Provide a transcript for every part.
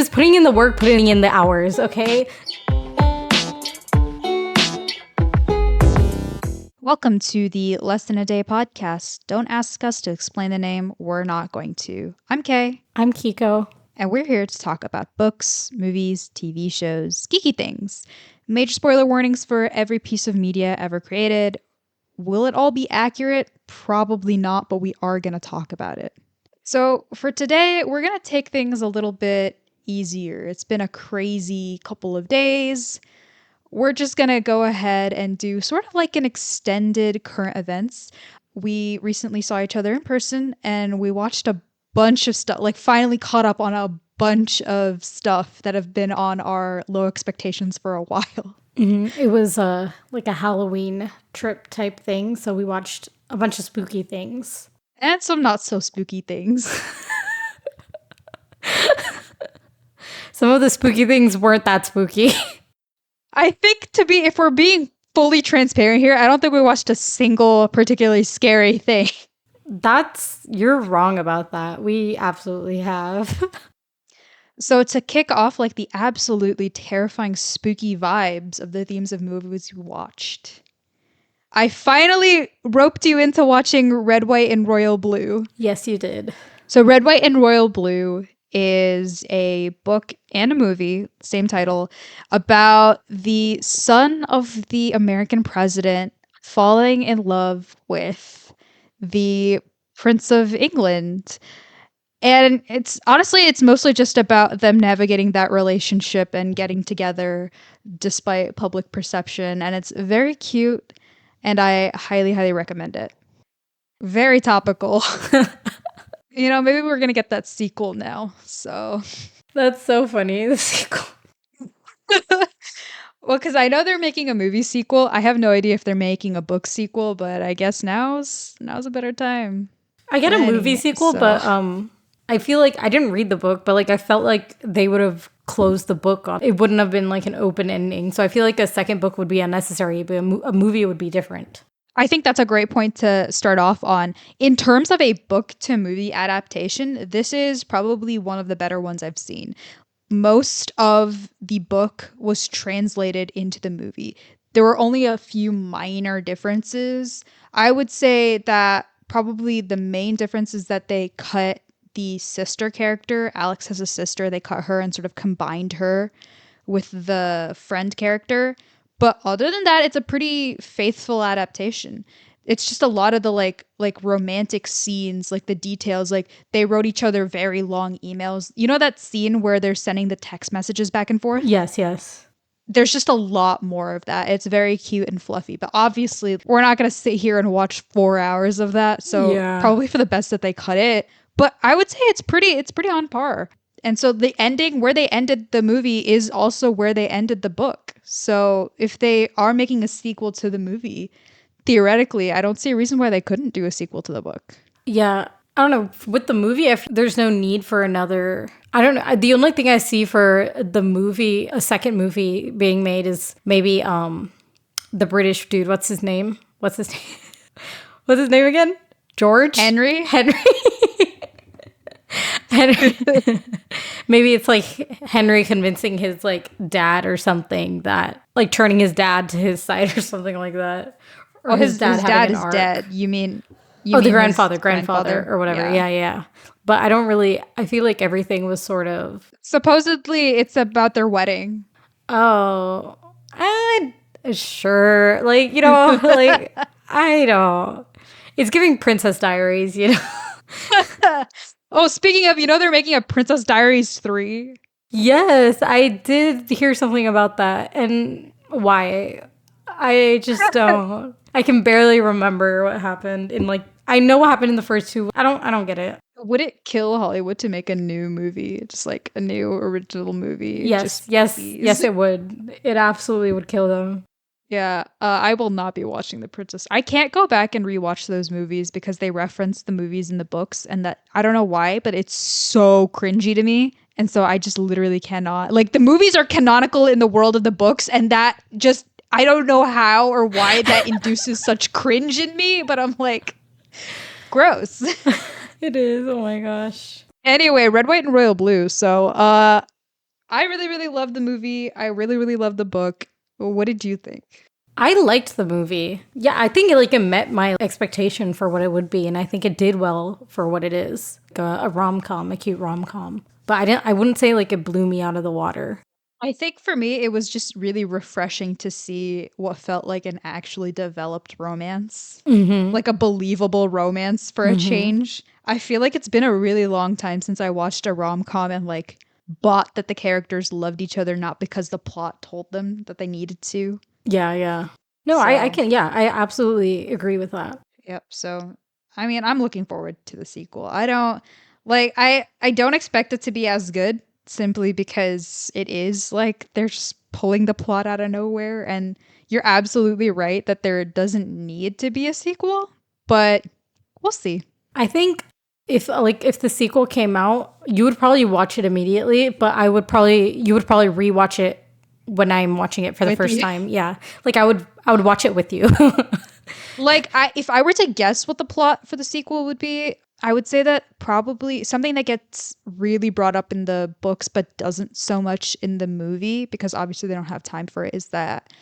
was putting in the work, putting in the hours, okay? Welcome to the Less Than a Day podcast. Don't ask us to explain the name. We're not going to. I'm Kay. I'm Kiko. And we're here to talk about books, movies, TV shows, geeky things. Major spoiler warnings for every piece of media ever created. Will it all be accurate? Probably not, but we are going to talk about it. So for today, we're going to take things a little bit easier. It's been a crazy couple of days. We're just going to go ahead and do sort of like an extended current events. We recently saw each other in person and we watched a bunch of stuff, like finally caught up on a bunch of stuff that have been on our low expectations for a while. Mm-hmm. It was like a Halloween trip type thing. So we watched a bunch of spooky things. And some not so spooky things. Some of the spooky things weren't that spooky. I think if we're being fully transparent here, I don't think we watched a single particularly scary thing. You're wrong about that. We absolutely have. So to kick off like the absolutely terrifying spooky vibes of the themes of movies we watched, I finally roped you into watching Red, White, and Royal Blue. Yes, you did. So Red, White, and Royal Blue is a book and a movie, same title, about the son of the American president falling in love with the Prince of England. And it's mostly just about them navigating that relationship and getting together despite public perception. And it's very cute, and I highly, highly recommend it. Very topical. You know, maybe we're going to get that sequel now, so. That's so funny, the sequel. Well, because I know they're making a movie sequel. I have no idea if they're making a book sequel, but I guess now's a better time. I get a movie sequel, so. But I feel like I didn't read the book, but like I felt like they would have closed the book off. It wouldn't have been like an open ending. So I feel like a second book would be unnecessary, but a movie would be different. I think that's a great point to start off on. In terms of a book to movie adaptation, this is probably one of the better ones I've seen. Most of the book was translated into the movie. There were only a few minor differences. I would say that probably the main difference is that they cut the sister character. Alex has a sister. They cut her and sort of combined her with the friend character. But other than that, it's a pretty faithful adaptation. It's just a lot of the like romantic scenes, like the details, like they wrote each other very long emails. You know that scene where they're sending the text messages back and forth? Yes. There's just a lot more of that. It's very cute and fluffy. But obviously, we're not going to sit here and watch 4 hours of that. So probably for the best that they cut it. But I would say it's pretty on par. And so the ending, where they ended the movie, is also where they ended the book. So if they are making a sequel to the movie, theoretically, I don't see a reason why they couldn't do a sequel to the book. Yeah. I don't know. With the movie, there's no need for another. I don't know. The only thing I see for the movie, a second movie being made, is maybe the British dude. What's his name? What's his name again? George? Henry? Maybe it's like Henry convincing his like dad or something, that like turning his dad to his side or something like that. Or his dad is dead. You mean the grandfather or whatever. Yeah. But I feel like everything was sort of. Supposedly it's about their wedding. Oh, sure. Like, you know, like, I don't. It's giving Princess Diaries, you know. Oh, speaking of, they're making a Princess Diaries 3. Yes, I did hear something about that. And why? I just don't. I can barely remember what happened in I know what happened in the first two. I don't get it. Would it kill Hollywood to make a new movie? Just like a new original movie? Yes, it would. It absolutely would kill them. Yeah, I will not be watching The Princess. I can't go back and rewatch those movies because they reference the movies in the books, and that I don't know why, but it's so cringy to me. And so I just literally cannot. Like, the movies are canonical in the world of the books, and that just, I don't know how or why that induces such cringe in me, but I'm like, gross. It is. Oh my gosh. Anyway, Red, White, and Royal Blue. So, I really, really love the movie. I really, really love the book. What did you think? I liked the movie. Yeah, I think it met my expectation for what it would be, and I think it did well for what it is. Like a rom-com, a cute rom-com. But I wouldn't say like it blew me out of the water. I think for me, it was just really refreshing to see what felt like an actually developed romance, like a believable romance for a change. I feel like it's been a really long time since I watched a rom com and like bought that the characters loved each other, not because the plot told them that they needed to. Yeah, yeah. No, I So, can, yeah, I absolutely agree with that. yep. So, I mean, I'm looking forward to the sequel. I don't like I don't expect it to be as good simply because it is like they're just pulling the plot out of nowhere, and you're absolutely right that there doesn't need to be a sequel, but we'll see. I think if the sequel came out, you would probably watch it immediately, but you would probably rewatch it when I'm watching it for the With first you. time. Yeah. Like I would watch it with you. Like if I were to guess what the plot for the sequel would be, I would say that probably something that gets really brought up in the books but doesn't so much in the movie because obviously they don't have time for it is that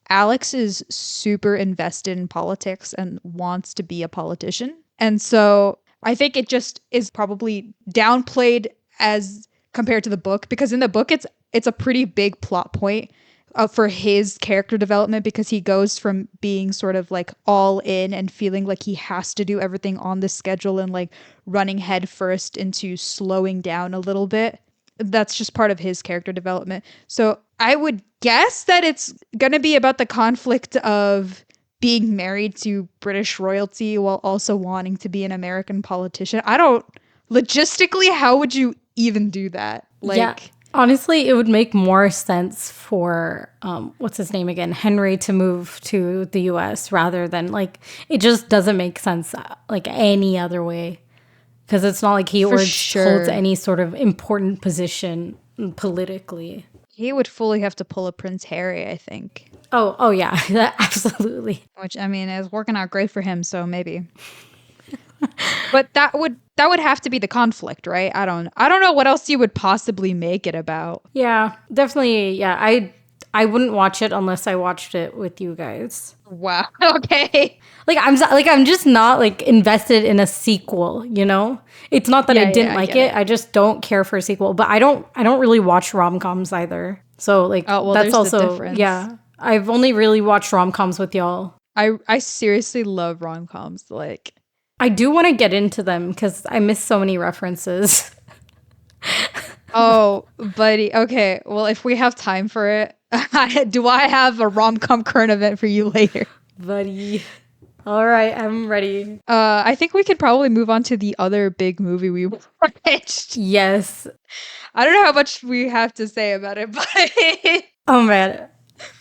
Alex is super invested in politics and wants to be a politician. And so I think it just is probably downplayed as compared to the book because in the book it's a pretty big plot point for his character development because he goes from being sort of like all in and feeling like he has to do everything on the schedule and like running head first into slowing down a little bit. That's just part of his character development. So I would guess that it's going to be about the conflict of being married to British royalty while also wanting to be an American politician. I don't logistically, how would you even do that? Yeah. Like, Honestly, it would make more sense for what's his name again, Henry, to move to the U.S. rather than like it just doesn't make sense like any other way because it's not like he for holds sure. any sort of important position politically. He would fully have to pull a Prince Harry, I think. Oh yeah, absolutely. Which I mean is working out great for him, so maybe. But that would have to be the conflict, right? I don't know what else you would possibly make it about. Yeah, definitely. Yeah, I wouldn't watch it unless I watched it with you guys. Wow. Okay. I'm just not like invested in a sequel, you know? It's not that I Yeah, didn't I like get it. it. I just don't care for a sequel. But I don't really watch rom-coms either. So like Oh, well, that's there's the also difference. yeah. I've only really watched rom-coms with y'all. I seriously love rom-coms. Like, I do want to get into them cuz I miss so many references. oh, buddy. Okay. Well, if we have time for it, do I have a rom-com current event for you later? Buddy. All right, I'm ready. I think we could probably move on to the other big movie we watched. Yes. I don't know how much we have to say about it, but Oh man.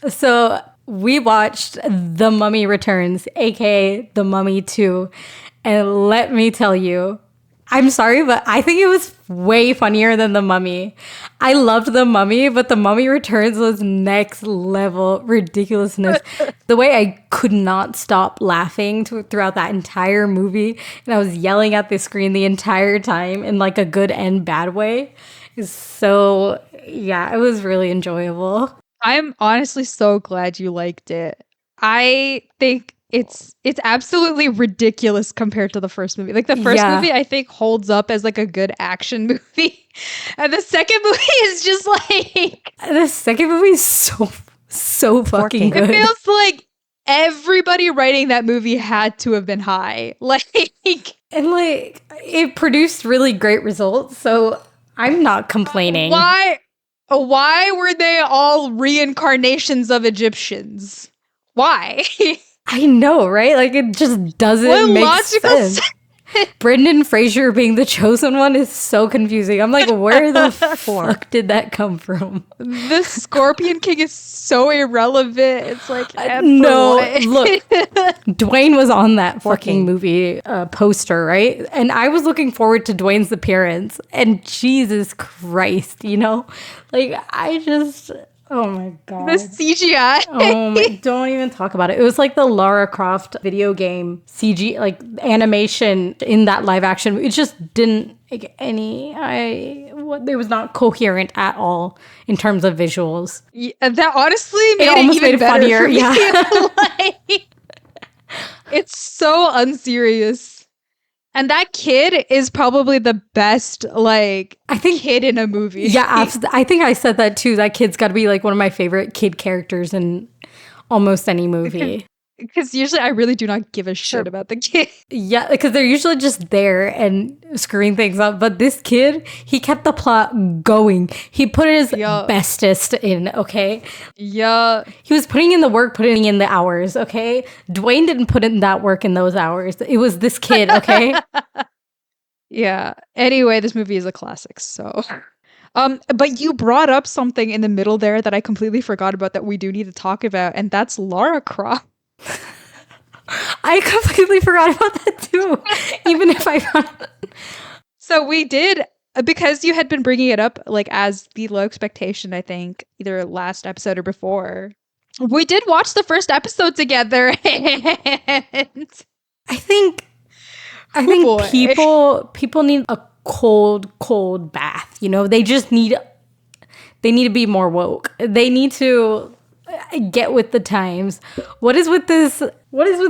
So we watched The Mummy Returns, aka The Mummy 2. And let me tell you, I'm sorry, but I think it was way funnier than The Mummy. I loved The Mummy, but The Mummy Returns was next level ridiculousness. The way I could not stop laughing throughout that entire movie, and I was yelling at the screen the entire time in like a good and bad way. So, yeah, it was really enjoyable. I'm honestly so glad you liked it. I think it's absolutely ridiculous compared to the first movie. Like the first Yeah. movie I think holds up as like a good action movie. And the second movie is just like The second movie is so fucking it good. feels like everybody writing that movie had to have been high. Like And like it produced really great results, so I'm not complaining. why were they all reincarnations of Egyptians? Why? I know, right? Like it just doesn't What make logical sense. Brendan Fraser being the chosen one is so confusing. I'm like, where the fuck did that come from? The Scorpion King is so irrelevant. It's like No, what? look, Dwayne was on that fucking movie poster, right? And I was looking forward to Dwayne's appearance. And Jesus Christ, you know, like I just Oh my The god. CGI. Oh my, don't even talk about it. It was like the Lara Croft video game CG, like animation in that live action. It just didn't make it was not coherent at all in terms of visuals. Yeah, that honestly made it almost even made it better funnier, for me. yeah. Like, it's so unserious. And that kid is probably the best, like, I think, kid in a movie. yeah, I think I said that too. That kid's got to be like one of my favorite kid characters in almost any movie. Because usually I really do not give a shit about the kid. Yeah, because they're usually just there and screwing things up. But this kid, he kept the plot going. He put his bestest in, okay? Yeah. He was putting in the work, putting in the hours, okay? Dwayne didn't put in that work in those hours. It was this kid, okay? Yeah. Anyway, this movie is a classic, so... but you brought up something in the middle there that I completely forgot about that we do need to talk about, and that's Lara Croft. I completely forgot about that too, even if I found it. So we did, because you had been bringing it up like as the low expectation, I think, either last episode or before. We did watch the first episode together. And I think people need a cold bath. You know, they need to be more woke. They need to get with the times. What is with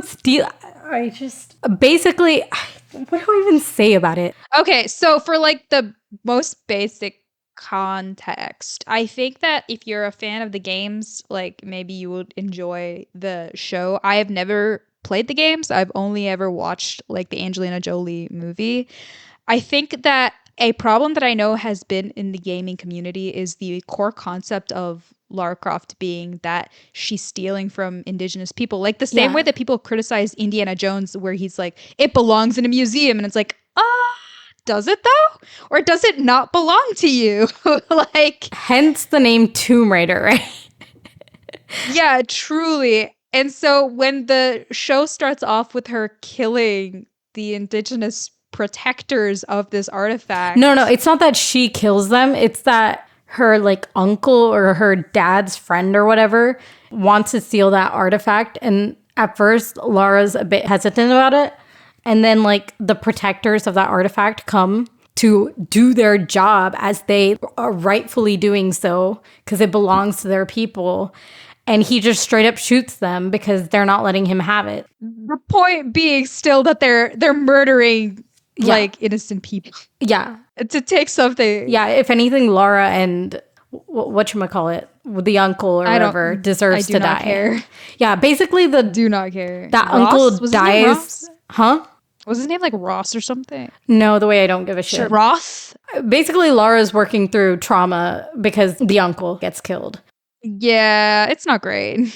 steel? I just basically, what do I even say about it? Okay, so for like the most basic context, I think that if you're a fan of the games, like maybe you would enjoy the show. I have never played the games. I've only ever watched like the Angelina Jolie movie. I think that a problem that I know has been in the gaming community is the core concept of Lara Croft being that she's stealing from indigenous people. Like the same way that people criticize Indiana Jones, where he's like, it belongs in a museum. And it's like, does it though? Or does it not belong to you? Like, hence the name Tomb Raider, right? Yeah, truly. And so when the show starts off with her killing the indigenous protectors of this artifact. No, it's not that she kills them. It's that her like uncle or her dad's friend or whatever wants to steal that artifact. And at first, Lara's a bit hesitant about it. And then like the protectors of that artifact come to do their job as they are rightfully doing so because it belongs to their people. And he just straight up shoots them because they're not letting him have it. The point being still that they're murdering like innocent people. Yeah. To take something. Yeah, if anything, Laura and whatchamacallit, the uncle or whatever, deserves to die. Care. Yeah, basically do not care. That Ross? uncle dies. Huh? Was his name like Ross or something? No, the way I don't give a shit. Sure. Ross? Basically, Laura's working through trauma because the uncle gets killed. Yeah, it's not great.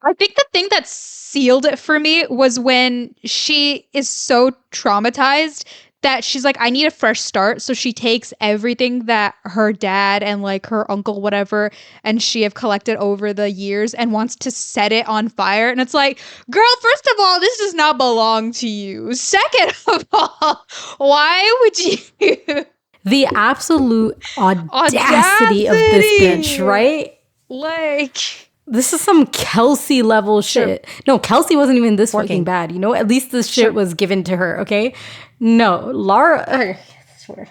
I think the thing that sealed it for me was when she is so traumatized that she's like, I need a fresh start. So she takes everything that her dad and like her uncle, whatever, and she have collected over the years and wants to set it on fire. And it's like, girl, first of all, this does not belong to you. Second of all, why would you? The absolute audacity of this bitch, right? Like, this is some Kelsey level shit. No, Kelsey wasn't even this fucking bad. You know, at least this shit was given to her. Okay, no, Lara. I swear.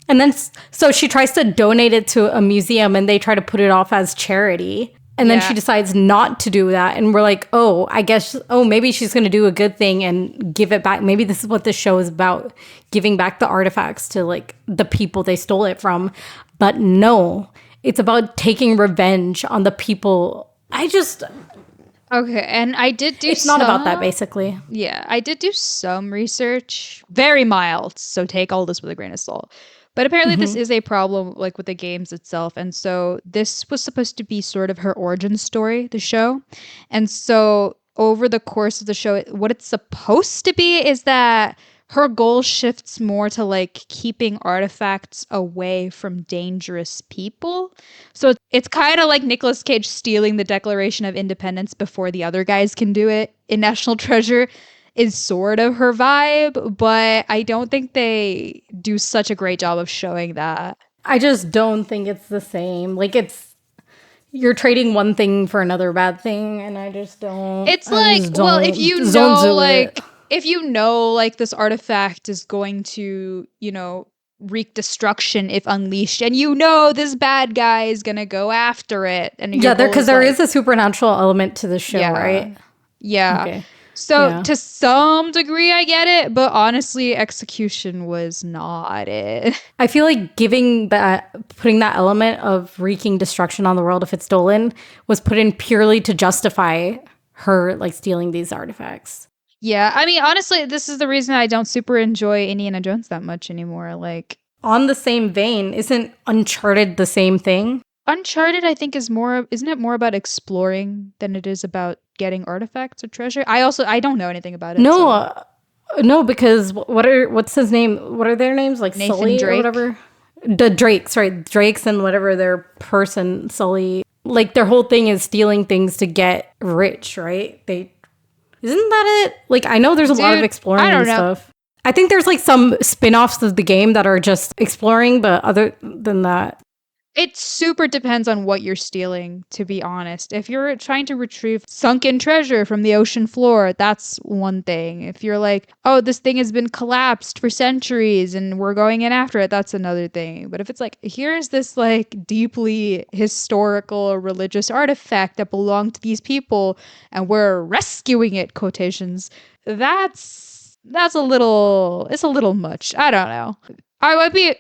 And then so she tries to donate it to a museum, and they try to put it off as charity. And then she decides not to do that, and we're like, oh, I guess, maybe she's gonna do a good thing and give it back. Maybe this is what this show is about: giving back the artifacts to like the people they stole it from. But no. It's about taking revenge on the people. Okay, and I did do It's not about that, basically. Yeah, I did do some research. Very mild, so take all this with a grain of salt. But apparently this is a problem like with the games itself. And so this was supposed to be sort of her origin story, the show. And so over the course of the show, what it's supposed to be is that her goal shifts more to like keeping artifacts away from dangerous people. So it's kind of like Nicolas Cage stealing the Declaration of Independence before the other guys can do it in National Treasure is sort of her vibe, but I don't think they do such a great job of showing that. I just don't think it's the same. Like, it's you're trading one thing for another bad thing, and I just don't. It's I like, just well, don't, if you just don't know, do it. like, if you know, like, this artifact is going to, wreak destruction if unleashed, and you know this bad guy is gonna go after it, and your Yeah, goal because is there like, is a supernatural element to the show, yeah, right? yeah. Okay. So Yeah. to some degree, I get it, but honestly, execution was not it. I feel like putting that element of wreaking destruction on the world if it's stolen was put in purely to justify her like stealing these artifacts. Yeah, I mean, honestly, this is the reason I don't super enjoy Indiana Jones that much anymore. Like, On the same vein, isn't Uncharted the same thing? Uncharted, I think, isn't it more about exploring than it is about getting artifacts or treasure? I don't know anything about it, No, so no, because what's his name? What are their names? Like Nathan Sully or Drake. whatever. The Drakes, right? Drakes and whatever their person Sully. Like their whole thing is stealing things to get rich, right? They isn't that it? Like I know there's a lot of Dude, I exploring don't and know. stuff. I think there's like some spin-offs of the game that are just exploring, but other than that, It super depends on what you're stealing, to be honest. If you're trying to retrieve sunken treasure from the ocean floor, that's one thing. If you're like, oh, this thing has been collapsed for centuries and we're going in after it, that's another thing. But if it's like, here's this like deeply historical or religious artifact that belonged to these people and we're rescuing it, quotations, that's it's a little much. I don't know. I might be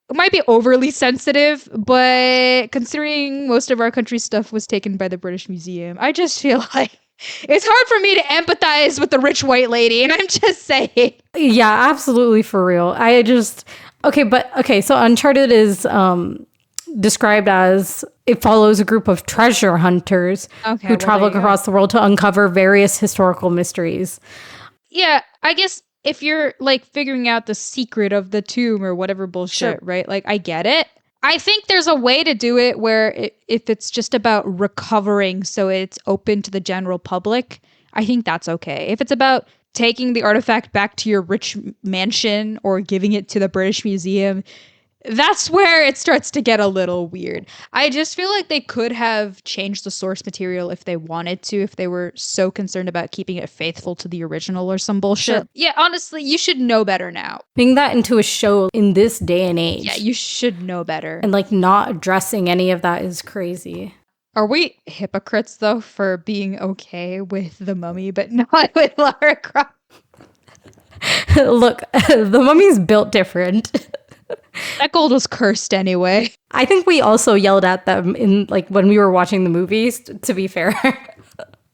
it might be overly sensitive, but considering most of our country's stuff was taken by the British Museum, I just feel like it's hard for me to empathize with the rich white lady, and I'm just saying. yeah, absolutely for real. So Uncharted is described as it follows a group of treasure hunters Okay, who well, travel there you go. across the world to uncover various historical mysteries. Yeah, I guess if you're like figuring out the secret of the tomb or whatever bullshit, Sure. right? Like, I get it. I think there's a way to do it where if it's just about recovering so it's open to the general public, I think that's okay. If it's about taking the artifact back to your rich mansion or giving it to the British Museum, that's where it starts to get a little weird. I just feel like they could have changed the source material if they wanted to, if they were so concerned about keeping it faithful to the original or some bullshit. Sure. Yeah, honestly, you should know better now. Being that into a show in this day and Yeah, age you should know better. and like not addressing any of that is crazy. Are we hypocrites though for being okay with the mummy but not with Lara Croft? Look, the mummy's built different. That gold was cursed anyway. I think we also yelled at them in like when we were watching the movies, to be fair.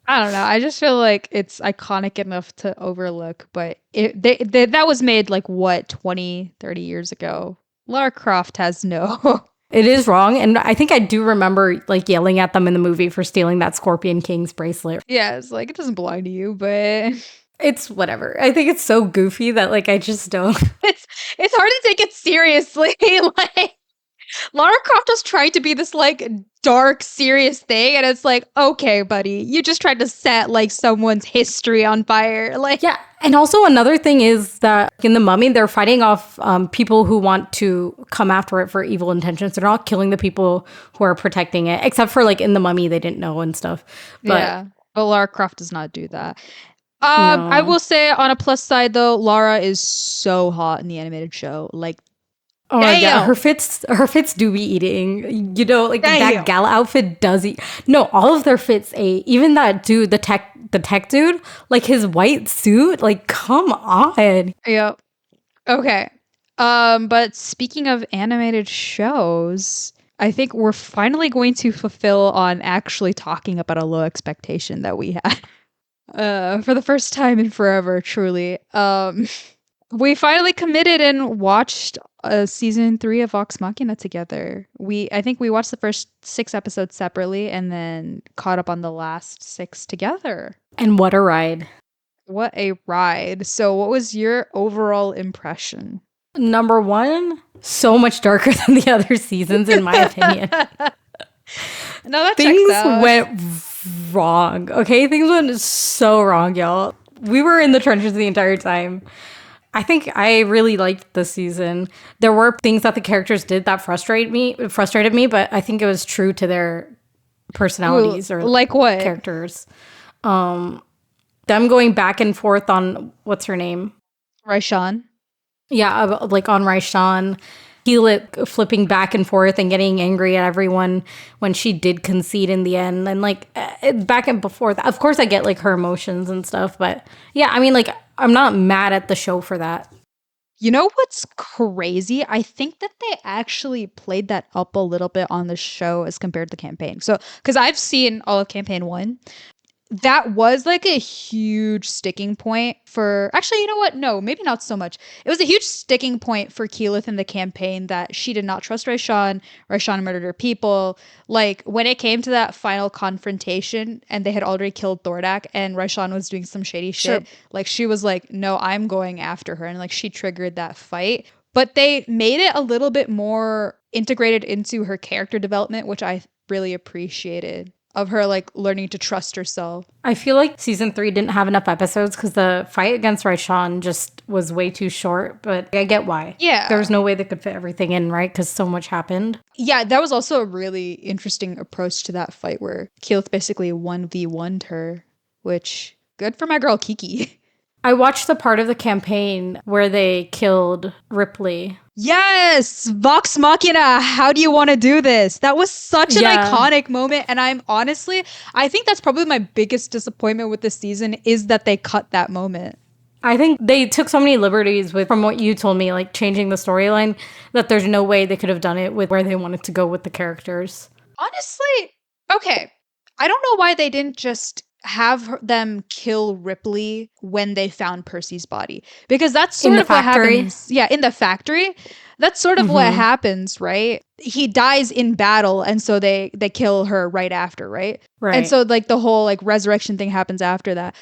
I don't know. I just feel like it's iconic enough to overlook, but that was made like what, 20, 30 years ago. Lara Croft has no. It is wrong. And I think I do remember like yelling at them in the movie for stealing that Scorpion King's bracelet. Yeah, it's like it doesn't belong to you, but It's whatever. I think it's so goofy that like I just don't. it's hard to take it seriously. Like Lara Croft was trying to be this like dark, serious thing, and it's like, okay, buddy, you just tried to set like someone's history on fire. Like, Yeah. And also another thing is that in The Mummy, they're fighting off people who want to come after it for evil intentions. They're not killing the people who are protecting it, except for like in The Mummy, they didn't know and stuff. But yeah, but Lara Croft does not do that. no. I will say on a plus side though, Lara is so hot in the animated show. Like, Oh my god, damn, her fits do be eating. You know, like damn. that gala outfit does eat. No, all of their fits ate. Even that dude, the tech dude, like his white suit, like come on. Yep. Okay. But speaking of animated shows, I think we're finally going to fulfill on actually talking about a low expectation that we had. For the first time in forever, truly. We finally committed and watched season 3 of Vox Machina together. I think we watched the first 6 episodes separately and then caught up on the last 6 together. And what a ride. What a ride. So what was your overall impression? Number one, so much darker than the other seasons, in my opinion. No, that Things checks out. went wrong. Okay, things went so wrong, y'all. We were in the trenches the entire time. I think I really liked this season. There were things that the characters did that frustrated me, but I think it was true to their personalities or like what? characters. Them going back and forth on what's her name? Raishan. Yeah, like on Raishan. Keelit flipping back and forth and getting angry at everyone when she did concede in the end. And like back and forth. Of course, I get like her emotions and stuff. But yeah, I mean, like, I'm not mad at the show for that. You know what's crazy? I think that they actually played that up a little bit on the show as compared to campaign. So, because I've seen all of campaign one, that was like a huge sticking point for actually, you know what? No, maybe not so much. It was a huge sticking point for Keyleth in the campaign that she did not trust Raishan. Raishan murdered her people. Like when it came to that final confrontation and they had already killed Thordak and Raishan was doing some shady shit, like she was like, no, I'm going after her. And like she triggered that fight. But they made it a little bit more integrated into her character development, which I really appreciated of her like learning to trust herself. I feel like season 3 didn't have enough episodes because the fight against Raishan just was way too short, but I get why. Yeah. There was no way they could fit everything in, right? Because so much happened. Yeah, that was also a really interesting approach to that fight where Keyleth basically 1v1'd her, which good for my girl Kiki. I watched the part of the campaign where they killed Ripley. Yes! Vox Machina! How do you want to do this? That was such an iconic moment. And I think that's probably my biggest disappointment with this season is that they cut that moment. I think they took so many liberties with, from what you told me, like changing the storyline, that there's no way they could have done it with where they wanted to go with the characters. Honestly, okay. I don't know why they didn't just have them kill Ripley when they found Percy's body. Because that's sort of what happens. Yeah, in the factory. That's sort of what happens, right? He dies in battle, and so they kill her right after, right? Right. And so like the whole like resurrection thing happens after that.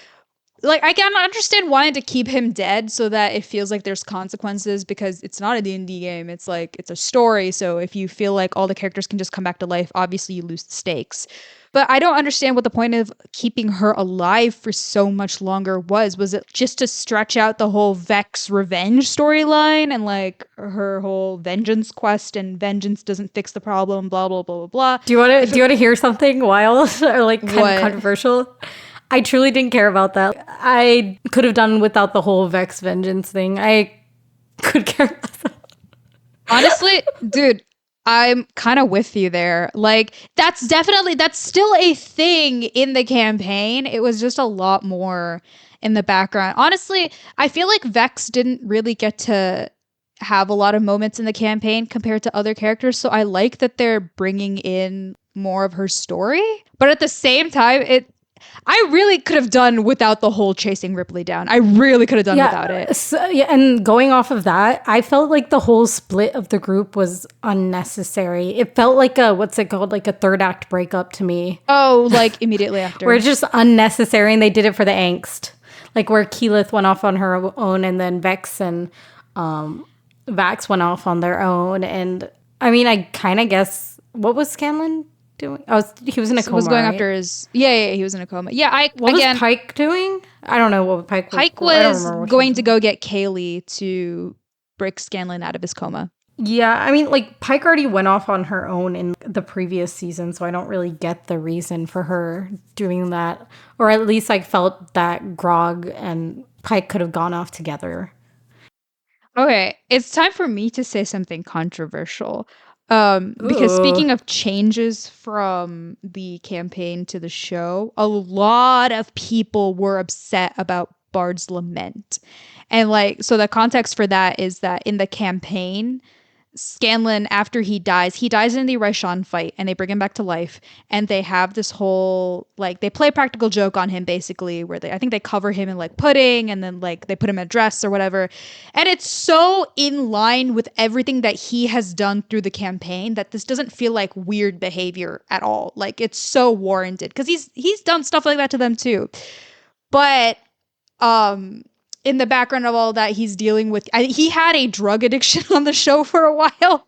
Like I can understand wanting to keep him dead so that it feels like there's consequences because it's not a D&D game. It's like it's a story. So if you feel like all the characters can just come back to life, obviously you lose the stakes. But I don't understand what the point of keeping her alive for so much longer was. Was it just to stretch out the whole Vex revenge storyline and like her whole vengeance quest and vengeance doesn't fix the problem, blah blah blah blah blah. Do you want to hear something wild or like kind of controversial? I truly didn't care about that. I could have done without the whole Vex vengeance thing. I could care about that. Honestly, dude, I'm kind of with you there. Like, that's still a thing in the campaign. It was just a lot more in the background. Honestly, I feel like Vex didn't really get to have a lot of moments in the campaign compared to other characters. So I like that they're bringing in more of her story. But at the same time, I really could have done without the whole chasing Ripley down. I really could have done without it. So, yeah, and going off of that, I felt like the whole split of the group was unnecessary. It felt like what's it called? Like a third act breakup to me. Oh, like immediately after. Where it's just unnecessary and they did it for the angst. Like where Keyleth went off on her own and then Vex and Vax went off on their own. And I mean, I kind of guess, what was Scanlan doing? He was in a coma. Was going right? after his he was in a coma. Yeah, what was Pike doing? I don't know what Pike was going to go get Kaylee to break Scanlan out of his coma. Yeah, I mean, like Pike already went off on her own in the previous season, so I don't really get the reason for her doing that. Or at least I felt that Grog and Pike could have gone off together. Okay, it's time for me to say something controversial. Because speaking of changes from the campaign to the show, a lot of people were upset about Bard's Lament. And like, so the context for that is that in the campaign, Scanlan, after he dies in the Raishan fight and they bring him back to life and they have this whole, like, they play a practical joke on him basically where I think they cover him in like pudding and then like they put him in a dress or whatever. And it's so in line with everything that he has done through the campaign that this doesn't feel like weird behavior at all. Like it's so warranted because he's done stuff like that to them too. But, in the background of all that, he's dealing with... he had a drug addiction on the show for a while.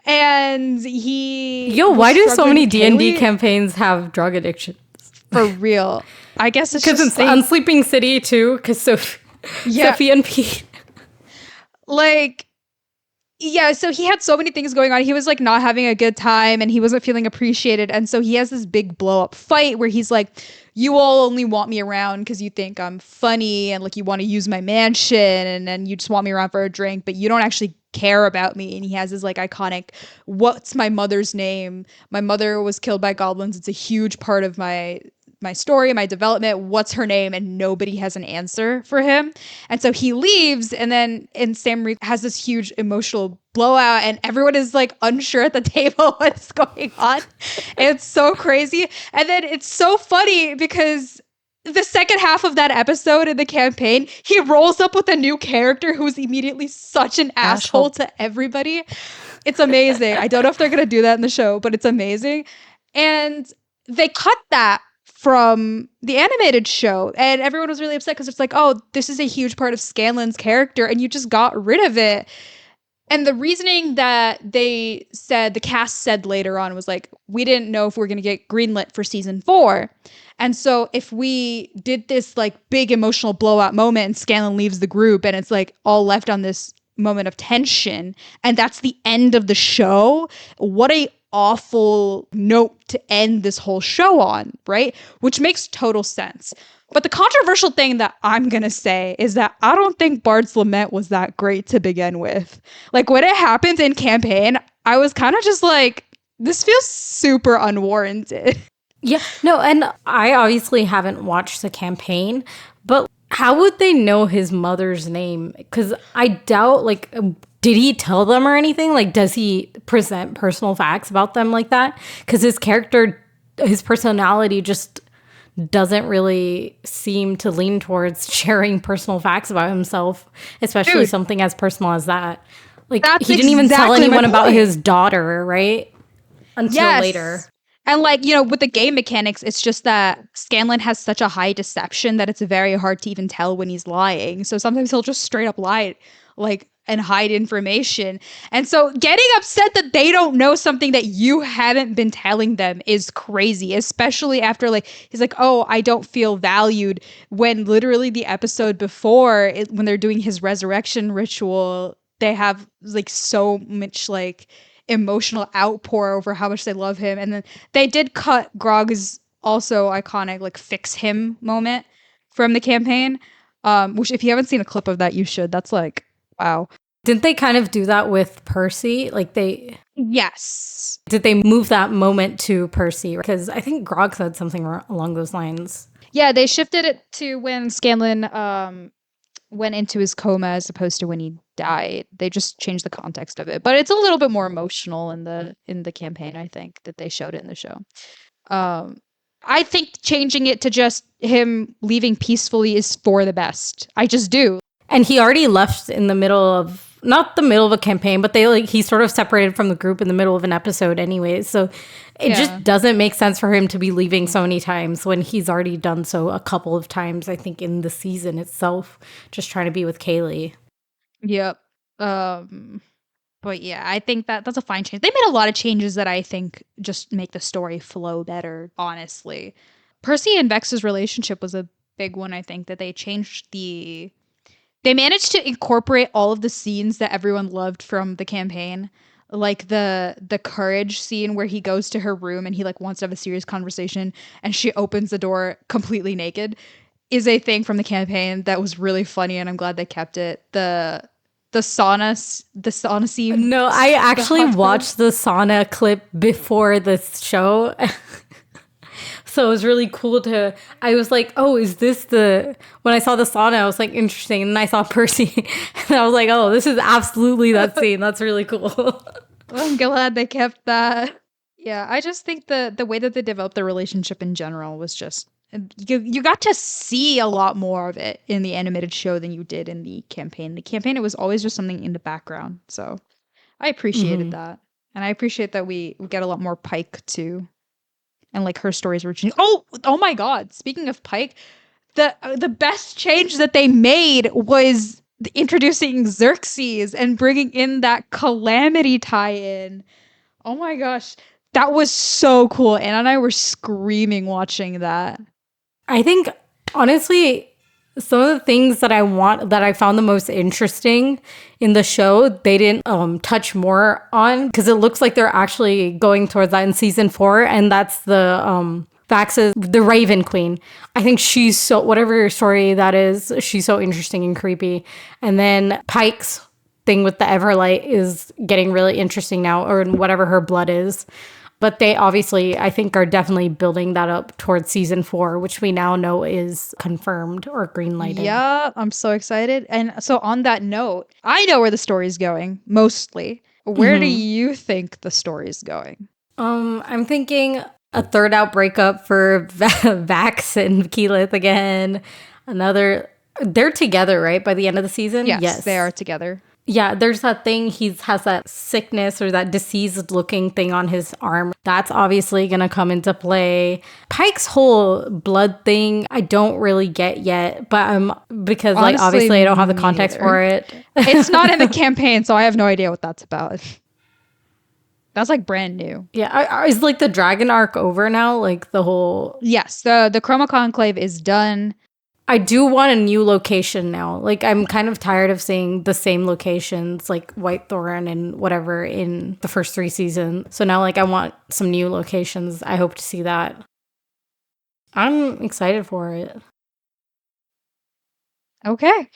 And he... Yo, why do so many D&D campaigns have drug addictions? For real. I guess it's just... Because it's on Sleeping City, too. Because Sophie and Pete... Like... Yeah, so he had so many things going on. He was like not having a good time and he wasn't feeling appreciated. And so he has this big blow up fight where he's like, you all only want me around because you think I'm funny and like you want to use my mansion and then you just want me around for a drink, but you don't actually care about me. And he has this like iconic, what's my mother's name? My mother was killed by goblins. It's a huge part of my story, my development, what's her name? And nobody has an answer for him. And so he leaves and Sam Reed has this huge emotional blowout and everyone is like unsure at the table what's going on. It's so crazy. And then it's so funny because the second half of that episode in the campaign, he rolls up with a new character who's immediately such an asshole to everybody. It's amazing. I don't know if they're going to do that in the show, but it's amazing. And they cut that from the animated show and everyone was really upset because it's like, oh, this is a huge part of Scanlan's character and you just got rid of it. And the reasoning that they said, the cast said later on was like, we didn't know if we were going to get greenlit for season 4. And so if we did this like big emotional blowout moment and Scanlan leaves the group and it's like all left on this moment of tension and that's the end of the show, what a awful note to end this whole show on, right? Which makes total sense. But the controversial thing that I'm going to say is that I don't think Bard's Lament was that great to begin with. Like when it happens in campaign, I was kind of just like, this feels super unwarranted. Yeah, no, and I obviously haven't watched the campaign, but how would they know his mother's name? Because I doubt, like, did he tell them or anything? Like, does he present personal facts about them like that? Because his character, his personality just doesn't really seem to lean towards sharing personal facts about himself, especially something as personal as that. Like, he didn't even tell anyone about his daughter, right? Until later. And like, you know, with the game mechanics, it's just that Scanlan has such a high deception that it's very hard to even tell when he's lying. So sometimes he'll just straight up lie, like, and hide information. And so getting upset that they don't know something that you haven't been telling them is crazy, especially after like, he's like, oh, I don't feel valued, when literally the episode before, when they're doing his resurrection ritual, they have like so much like emotional outpour over how much they love him. And then they did cut Grog's also iconic like fix him moment from the campaign, which if you haven't seen a clip of that, you should. That's like, wow. Didn't they kind of do that with Percy? Like Yes. Did they move that moment to Percy? Because I think Grog said something along those lines. Yeah, they shifted it to when Scanlan went into his coma as opposed to when he died. They just changed the context of it, but it's a little bit more emotional in the campaign. I think that they showed it in the show. I think changing it to just him leaving peacefully is for the best. I just do. And he already left in the middle of, not the middle of a campaign, but he sort of separated from the group in the middle of an episode anyways. So it just doesn't make sense for him to be leaving so many times when he's already done so a couple of times, I think, in the season itself, just trying to be with Kaylee. Yep. But yeah, I think that's a fine change. They made a lot of changes that I think just make the story flow better, honestly. Percy and Vex's relationship was a big one, I think, that they changed they managed to incorporate all of the scenes that everyone loved from the campaign. Like the courage scene where he goes to her room and he like wants to have a serious conversation and she opens the door completely naked is a thing from the campaign that was really funny, and I'm glad they kept it. The sauna scene. No, I actually watched the sauna clip before this show. So it was really cool I was like, oh, is this when I saw the sauna, I was like, interesting. And then I saw Percy and I was like, oh, this is absolutely that scene. That's really cool. I'm glad they kept that. Yeah, I just think the way that they developed the relationship in general was just, you got to see a lot more of it in the animated show than you did in the campaign. The campaign, it was always just something in the background. So I appreciated that. And I appreciate that we get a lot more Pike too. And like her stories were changing. Oh my God. Speaking of Pike, the best change that they made was introducing Xerxes and bringing in that Calamity tie-in. Oh my gosh. That was so cool. Anna and I were screaming watching that. I think, honestly, some of the things that I found the most interesting in the show, they didn't touch more on because it looks like they're actually going towards that in season 4, and that's the Vax's the Raven Queen. I think she's so, whatever story that is, she's so interesting and creepy. And then Pike's thing with the Everlight is getting really interesting now, or whatever her blood is. But they obviously, I think, are definitely building that up towards season 4, which we now know is confirmed or green-lighted. Yeah, I'm so excited. And so on that note, I know where the story's going, mostly. Where do you think the story's going? I'm thinking a third out breakup for Vax and Keyleth again. They're together, right? By the end of the season? Yes, they are together. Yeah, there's that thing. He has that sickness or that diseased looking thing on his arm. That's obviously going to come into play. Pike's whole blood thing, I don't really get yet, but because Honestly, obviously I don't have the context neither. for it. It's not in the campaign, so I have no idea what that's about. That's like brand new. Yeah, is like the dragon arc over now? Like the whole... Yes, the Chroma Conclave is done. I do want a new location now. Like, I'm kind of tired of seeing the same locations, like Whitethorn and whatever in the first 3 seasons. So now, like, I want some new locations. I hope to see that. I'm excited for it. Okay. I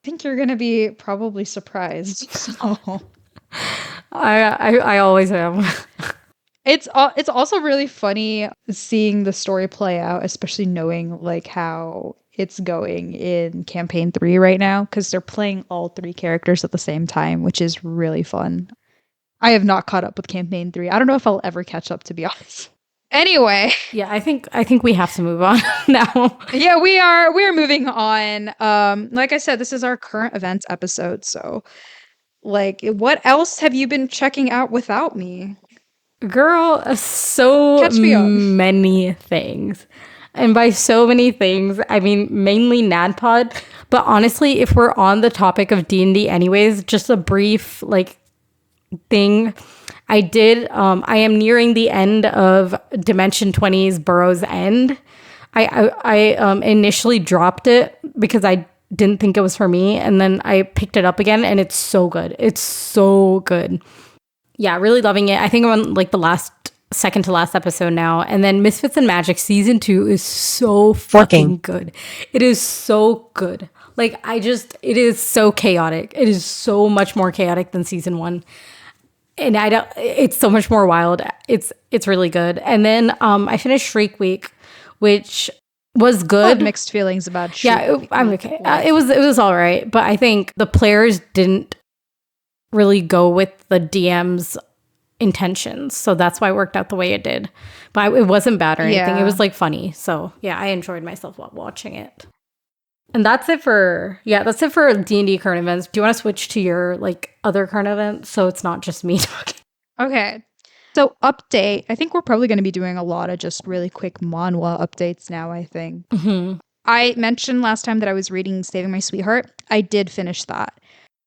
think you're going to be probably surprised. So I always am. it's also really funny seeing the story play out, especially knowing like how it's going in campaign 3 right now, because they're playing all 3 characters at the same time, which is really fun. I have not caught up with campaign 3. I don't know if I'll ever catch up, to be honest. Anyway, Yeah, I think we have to move on now. yeah, we are moving on. Like I said, this is our current events episode, so like what else have you been checking out without me? Girl, so Catch me up. many things. And by so many things, I mean mainly NADPOD. But honestly, if we're on the topic of D&D anyways, just a brief like thing. I am nearing the end of Dimension 20's Burrow's End. I initially dropped it because I didn't think it was for me. And then I picked it up again and it's so good. It's so good. Yeah, really loving it. I think I'm on like the second to last episode now. And then Misfits and Magic season 2 is so fucking good. It is so good. Like it is so chaotic. It is so much more chaotic than season 1. And it's so much more wild. It's really good. And then I finished Shriek Week, which was good. I have mixed feelings about Shriek. Yeah, I'm okay. It was all right, but I think the players didn't really go with the DM's intentions, so that's why it worked out the way it did. But it wasn't bad or anything. Yeah. It was like funny. So yeah, I enjoyed myself while watching it. And that's it for D&D current events. Do you want to switch to your like other current events so it's not just me talking? Okay. So update. I think we're probably going to be doing a lot of just really quick manhwa updates now, I think. Mm-hmm. I mentioned last time that I was reading Saving My Sweetheart. I did finish that.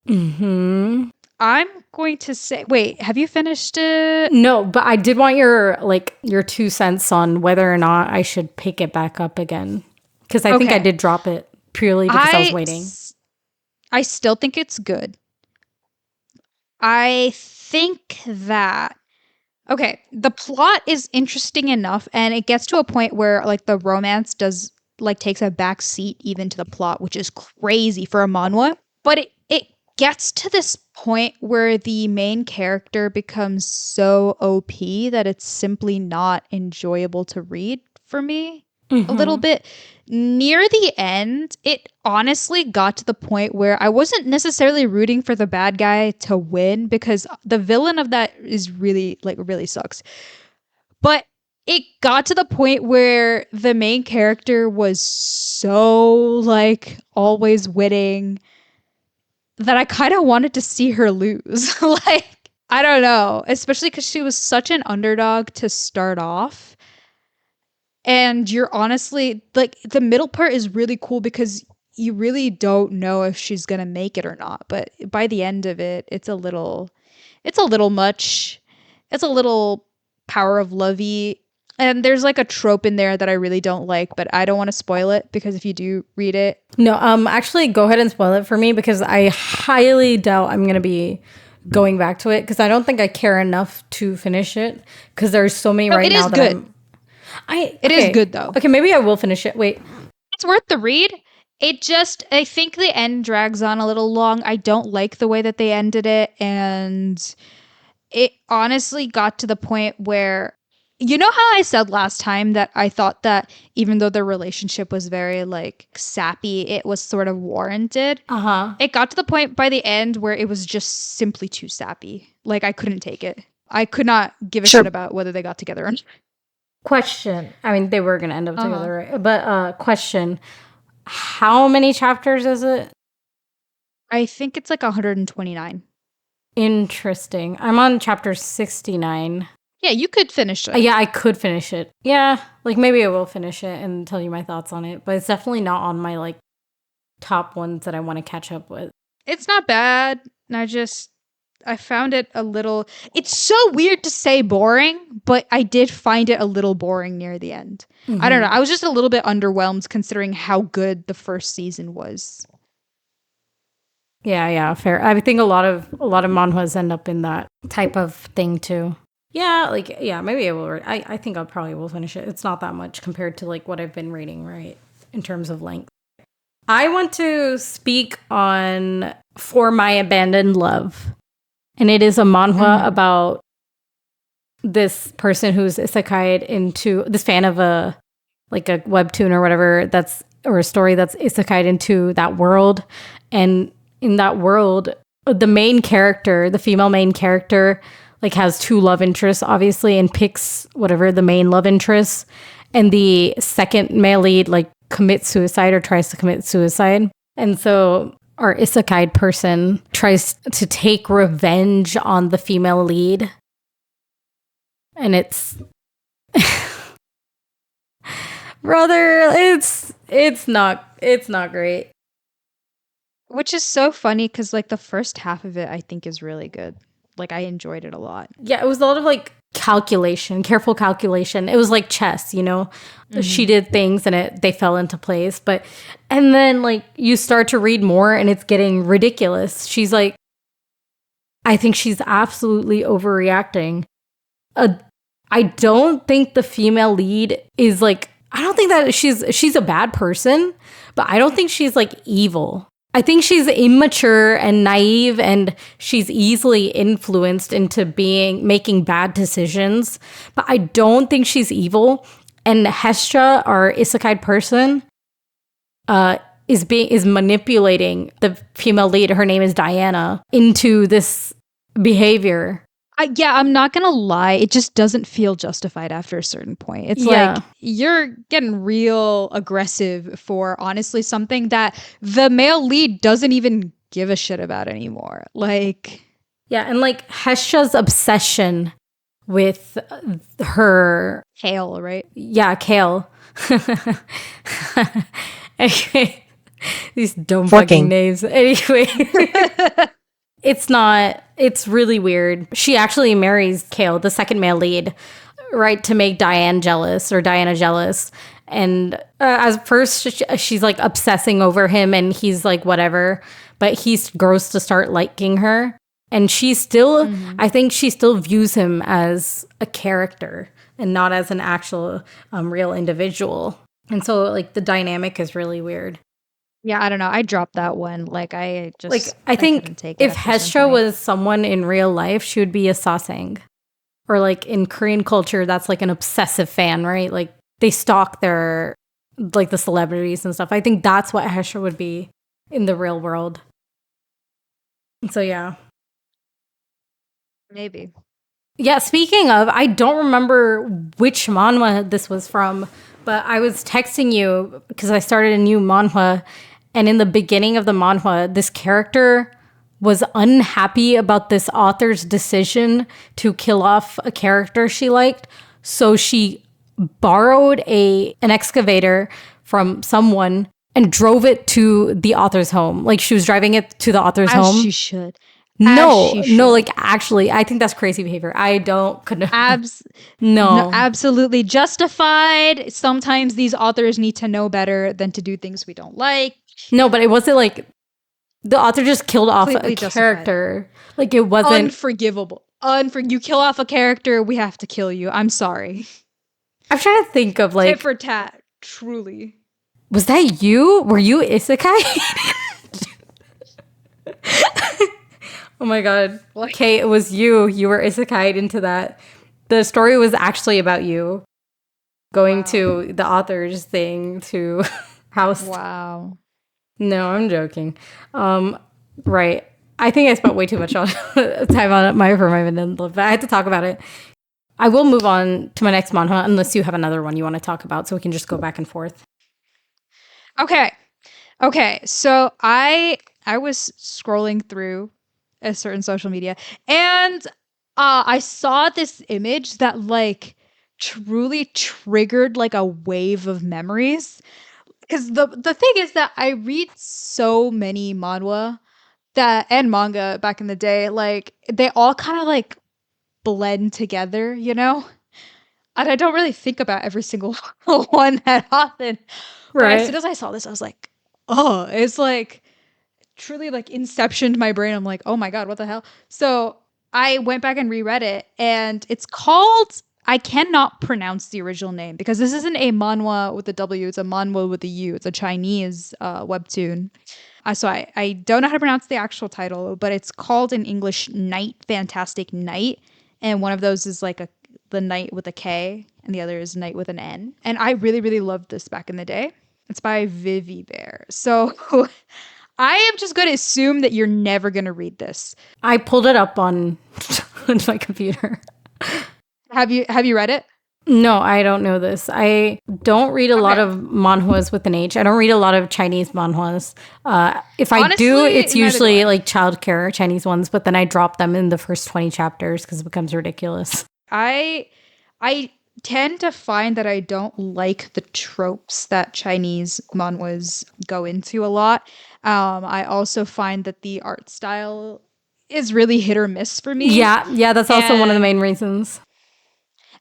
Mm-hmm. I'm going to say, wait, have you finished it? No, but I did want your 2 cents on whether or not I should pick it back up again. Because I think I did drop it purely because I was waiting. I still think it's good. I think that, okay, the plot is interesting enough, and it gets to a point where like the romance does like takes a back seat even to the plot, which is crazy for a manhwa. But it gets to this point where the main character becomes so OP that it's simply not enjoyable to read for me. A little bit. Near the end, it honestly got to the point where I wasn't necessarily rooting for the bad guy to win, because the villain of that is really sucks. But it got to the point where the main character was so like always winning that I kind of wanted to see her lose. Like, I don't know, especially because she was such an underdog to start off. And you're honestly, like, the middle part is really cool because you really don't know if she's going to make it or not. But by the end of it, it's a little much. It's a little power of lovey. And there's like a trope in there that I really don't like, but I don't want to spoil it because if you do read it. No, actually go ahead and spoil it for me because I highly doubt I'm going to be going back to it because I don't think I care enough to finish it because there's so many right now that good. It is good though. Okay, maybe I will finish it. Wait. It's worth the read. I think the end drags on a little long. I don't like the way that they ended it. And it honestly got to the point where, you know how I said last time that I thought that even though their relationship was very like sappy, it was sort of warranted. It got to the point by the end where it was just simply too sappy. Like I couldn't take it. I could not give a shit about whether they got together or not. Question. I mean, they were going to end up together, right? But question. How many chapters is it? I think it's like 129. Interesting. I'm on chapter 69. Yeah, you could finish it. Yeah, I could finish it. Yeah, like maybe I will finish it and tell you my thoughts on it. But it's definitely not on my like top ones that I want to catch up with. It's not bad. I found it a little, it's so weird to say boring, but I did find it a little boring near the end. Mm-hmm. I don't know. I was just a little bit underwhelmed considering how good the first season was. Yeah, fair. I think a lot of manhwas end up in that type of thing too. Yeah, maybe I will. I think I probably will finish it. It's not that much compared to like what I've been reading, right? In terms of length. I want to speak on For My Abandoned Love. And it is a manhwa about this person who's isekai'd into this fan of a webtoon or whatever or a story that's isekai'd into that world. And in that world, the main character, the female main character, like has two love interests, obviously, and picks whatever the main love interest. And the second male lead like commits suicide or tries to commit suicide. And so our isekai person tries to take revenge on the female lead. And it's brother, it's not great. Which is so funny because like the first half of it I think is really good. Like I enjoyed it a lot. Yeah, it was a lot of like careful calculation. It was like chess, you know. Mm-hmm. She did things and they fell into place, and then like you start to read more and it's getting ridiculous. She's like, I think she's absolutely overreacting. I don't think the female lead is like, I don't think that she's a bad person, but I don't think she's like evil. I think she's immature and naive and she's easily influenced into making bad decisions, but I don't think she's evil. And Hestra, our isekai person, is manipulating the female lead. Her name is Diana, into this behavior. I'm not gonna lie, it just doesn't feel justified after a certain point. It's like you're getting real aggressive for honestly something that the male lead doesn't even give a shit about anymore. Like, yeah, and like Hestra's obsession with her Kale, right? Yeah, Kale. Anyway, these dumb fucking names. Anyway. It's really weird. She actually marries Kale, the second male lead, right, to make Diana jealous. And at first, she's like obsessing over him and he's like, whatever. But he grows to start liking her. And she still, I think she still views him as a character and not as an actual real individual. And so like the dynamic is really weird. Yeah, I don't know. I dropped that one. Like, I think if Hestra was someone in real life, she would be a sasang. Or like in Korean culture, that's like an obsessive fan, right? Like they stalk their, like the celebrities and stuff. I think that's what Hestra would be in the real world. And so, yeah. Maybe. Yeah, speaking of, I don't remember which manhwa this was from, but I was texting you because I started a new manhwa. And in the beginning of the manhwa, this character was unhappy about this author's decision to kill off a character she liked. So she borrowed an excavator from someone and drove it to the author's home. Like she was driving it to the author's home. As she should. as No, she no, should. like actually, I think that's crazy behavior. I don't condone. Abs- no, No, absolutely justified. Sometimes these authors need to know better than to do things we don't like. no, but it wasn't like the author just killed off a Completely justified. character. Like it wasn't. Unforgivable. You kill off a character, we have to kill you. I'm sorry. I'm trying to think of Tit like, for tat. Truly. was that you? Were you isekai? Oh my god. What? Okay, it was you. You were isekai'd into that. The story was actually about you going to the author's thing to house. Wow. No, I'm joking. Right. I think I spent way too much on time on it, my but I had to talk about it. I will move on to my next manhwa unless you have another one you want to talk about, so we can just go back and forth. Okay. So I was scrolling through a certain social media and I saw this image that like truly triggered like a wave of memories. Because the thing is that I read so many manhwa that and manga back in the day, like they all kind of like blend together, you know? And I don't really think about every single one that often. But as soon Right. as I saw this, I was like, oh, it's like truly like inceptioned my brain. I'm like, oh my God, what the hell? So I went back and reread it, and it's called, I cannot pronounce the original name because this isn't a manhwa with a W, it's a manhwa with a U. It's a Chinese webtoon. So I don't know how to pronounce the actual title, but it's called in English Night Fantastic Night. And one of those is like the night with a K, and the other is night with an N. And I really, really loved this back in the day. It's by Vivi Bear. So I am just going to assume that you're never going to read this. I pulled it up on, on my computer. Have you read it? No, I don't know this. I don't read a lot of manhwas with an H. I don't read a lot of Chinese manhwas. If I do, Honestly, it's neither do usually I. like childcare Chinese ones, but then I drop them in the first 20 chapters because it becomes ridiculous. I tend to find that I don't like the tropes that Chinese manhwas go into a lot. I also find that the art style is really hit or miss for me. Yeah, that's also one of the And main reasons.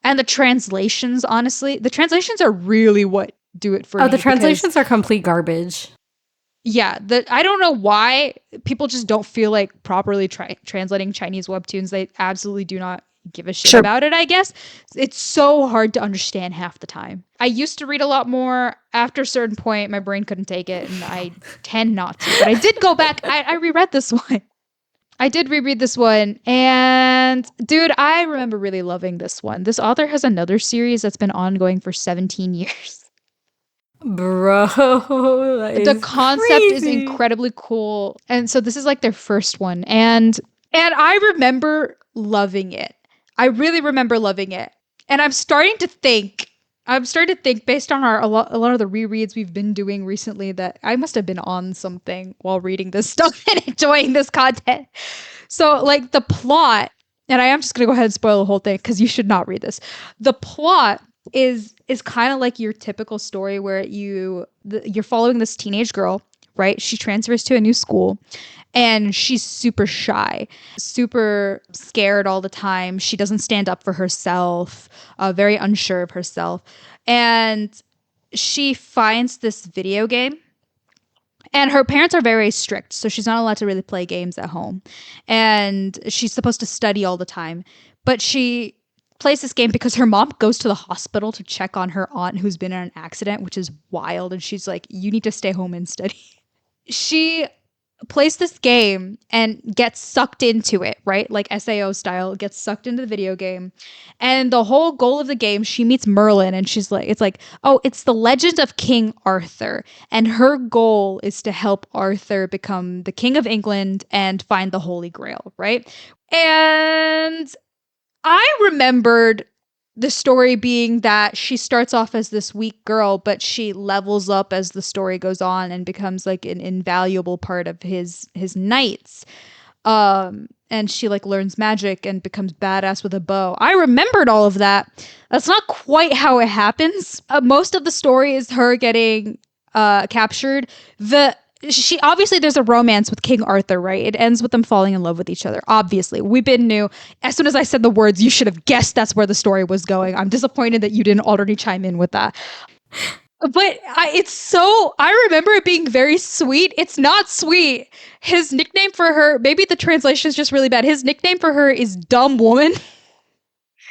and the translations, honestly, the translations are really what do it for Oh, the me because translations are complete garbage. yeah, I don't know why people just don't feel like properly translating Chinese webtoons. They absolutely do not give a shit Sure. about it, I guess. It's so hard to understand half the time. I used to read a lot more. After a certain point, my brain couldn't take it, and I tend not to. But I did go back. I reread this one. I did reread this one, and dude, I remember really loving this one. This author has another series that's been ongoing for 17 years. Bro, that The is concept is crazy. incredibly cool, and so this is like their first one, and I remember loving it. I really remember loving it, and I'm starting to think based on a lot of the rereads we've been doing recently that I must have been on something while reading this stuff and enjoying this content. So like the plot, and I am just gonna go ahead and spoil the whole thing because you should not read this. The plot is kind of like your typical story where you're following this teenage girl, right? She transfers to a new school and she's super shy, super scared all the time. She doesn't stand up for herself, very unsure of herself. And she finds this video game, and her parents are very strict, so she's not allowed to really play games at home. And she's supposed to study all the time. But she plays this game because her mom goes to the hospital to check on her aunt who's been in an accident, which is wild. And she's like, you need to stay home and study. She plays this game and gets sucked into it, right? Like SAO style, gets sucked into the video game. And the whole goal of the game, she meets Merlin and she's like, it's like, oh, it's the Legend of King Arthur. And her goal is to help Arthur become the King of England and find the Holy Grail, right? And I remembered the story being that she starts off as this weak girl, but she levels up as the story goes on and becomes like an invaluable part of his knights. And she like learns magic and becomes badass with a bow. I remembered all of that. That's not quite how it happens. Most of the story is her getting captured. The she obviously there's a romance with King Arthur, right? It ends with them falling in love with each other. Obviously, we been knew. As soon as I said the words, you should have guessed that's where the story was going. I'm disappointed that you didn't already chime in with that. But I remember it being very sweet. It's not sweet. His nickname for her, maybe the translation is just really bad. His nickname for her is Dumb Woman.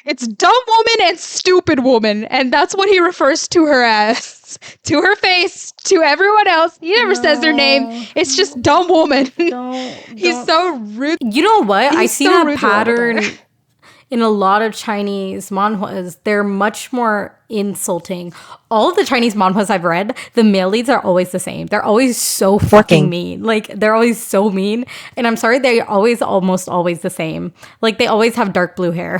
It's Dumb Woman and Stupid Woman. And that's what he refers to her as. To her face, to everyone else. He never says their name. It's just Dumb Woman. He's so rude. You know what? I see so that rude pattern in a lot of Chinese manhwas. They're much more insulting. All of the Chinese manhwas I've read, the male leads are always the same. They're always so fucking mean. Like, they're always so mean. And I'm sorry, they're almost always the same. Like, they always have dark blue hair.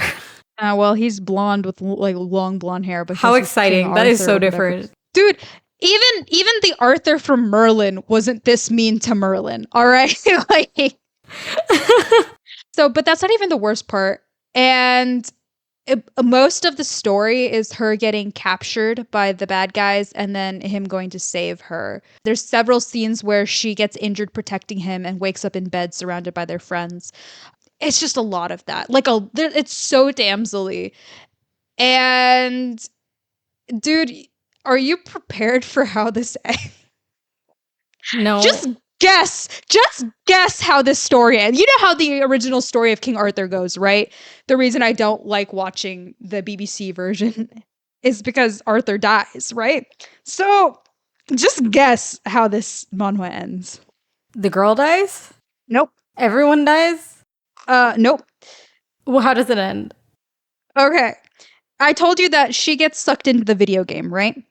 Well, he's blonde with like long blonde hair. But how exciting! That is so different, dude. Even the Arthur from Merlin wasn't this mean to Merlin. All right, like. So, but that's not even the worst part. And most of the story is her getting captured by the bad guys and then him going to save her. There's several scenes where she gets injured protecting him and wakes up in bed surrounded by their friends. It's just a lot of that. It's so damselly. And dude, are you prepared for how this ends? No. Just guess how this story ends. You know how the original story of King Arthur goes, right? The reason I don't like watching the BBC version is because Arthur dies, right? So just guess how this manhwa ends. The girl dies? Nope. Everyone dies? Nope. Well, how does it end? Okay. I told you that she gets sucked into the video game, right?